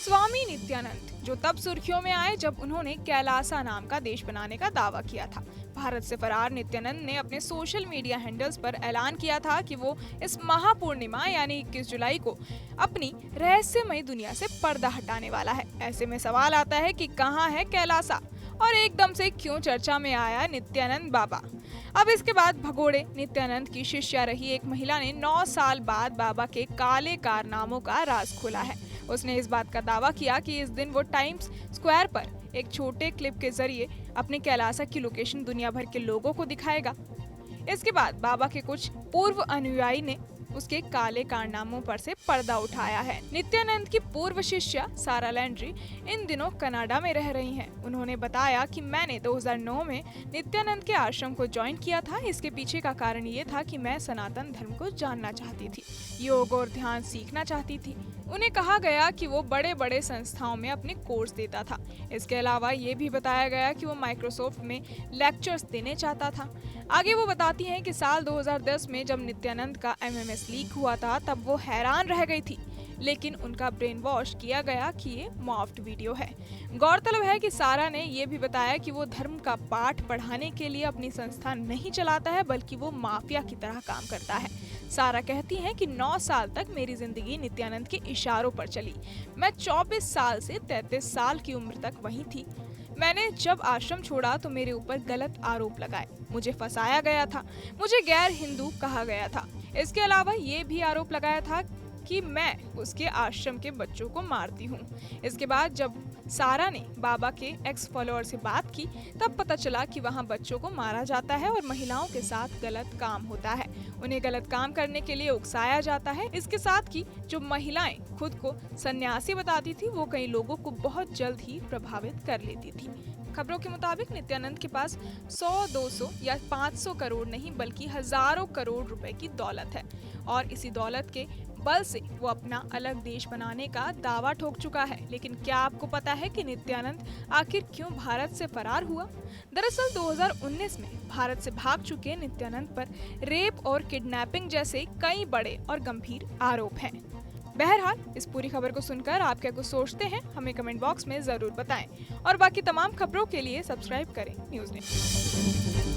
स्वामी नित्यानंद, जो तब सुर्खियों में आए जब उन्होंने कैलासा नाम का देश बनाने का दावा किया था। भारत से फरार नित्यानंद ने अपने सोशल मीडिया हैंडल्स पर ऐलान किया था कि वो इस महापूर्णिमा यानी 21 जुलाई को अपनी रहस्यमयी दुनिया से पर्दा हटाने वाला है। ऐसे में सवाल आता है कि कहाँ है कैलासा और एकदम से क्यों चर्चा में आया नित्यानंद बाबा। अब इसके बाद भगोड़े नित्यानंद की शिष्या रही एक महिला ने 9 साल बाद बाबा के काले कारनामों का राज खोला है। उसने इस बात का दावा किया कि इस दिन वो टाइम्स स्क्वायर पर एक छोटे क्लिप के जरिए अपने कैलासा की लोकेशन दुनिया भर के लोगों को दिखाएगा। इसके बाद बाबा के कुछ पूर्व अनुयायी ने उसके काले कारनामों पर से पर्दा उठाया है। नित्यानंद की पूर्व शिष्या सारा लैंड्री इन दिनों कनाडा में रह रही हैं। उन्होंने बताया कि मैंने 2009 में नित्यानंद के आश्रम को ज्वाइन किया था। इसके पीछे का कारण ये था कि मैं सनातन धर्म को जानना चाहती थी, योग और ध्यान सीखना चाहती थी। उन्हें कहा गया कि वो बड़े बड़े संस्थाओं में अपने कोर्स देता था। इसके अलावा ये भी बताया गया कि वो माइक्रोसॉफ्ट में लेक्चर्स देने चाहता था। आगे वो बताती हैं कि साल 2010 में जब नित्यानंद का MMS लीक हुआ था तब वो हैरान रह गई थी, लेकिन उनका ब्रेन वॉश किया गया कि ये मॉफ्ड वीडियो है। गौरतलब है कि सारा ने ये भी बताया कि वो धर्म का पाठ पढ़ाने के लिए अपनी संस्था नहीं चलाता है, बल्कि वो माफिया की तरह काम करता है। सारा कहती हैं कि 9 साल तक मेरी जिंदगी नित्यानंद के इशारों पर चली। मैं 24 साल से 33 साल की उम्र तक वहीं थी। मैंने जब आश्रम छोड़ा तो मेरे ऊपर गलत आरोप लगाए, मुझे फंसाया गया था, मुझे गैर हिंदू कहा गया था। इसके अलावा ये भी आरोप लगाया था कि मैं उसके आश्रम के बच्चों को मारती हूँ। इसके बाद जब सारा ने बाबा के एक्स फॉलोअर से बात की तब पता चला कि वहाँ बच्चों को मारा जाता है और महिलाओं के साथ गलत काम होता है। उन्हें गलत काम करने के लिए उकसाया जाता है। इसके साथ ही जो महिलाएं खुद को सन्यासी बताती थी वो कई लोगों को बहुत जल्द ही प्रभावित कर लेती थी। खबरों के मुताबिक नित्यानंद के पास 100, 200 या 500 करोड़ नहीं बल्कि हजारों करोड़ रुपए की दौलत है और इसी दौलत के बल से वो अपना अलग देश बनाने का दावा ठोक चुका है। लेकिन क्या आपको पता है कि नित्यानंद आखिर क्यों भारत से फरार हुआ? दरअसल 2019 में भारत से भाग चुके नित्यानंद पर रेप और किडनैपिंग जैसे कई बड़े और गंभीर आरोप हैं। बहरहाल इस पूरी खबर को सुनकर आप क्या कुछ सोचते हैं हमें कमेंट बॉक्स में जरूर बताएं और बाकी तमाम खबरों के लिए सब्सक्राइब करें न्यूज़ नेशन।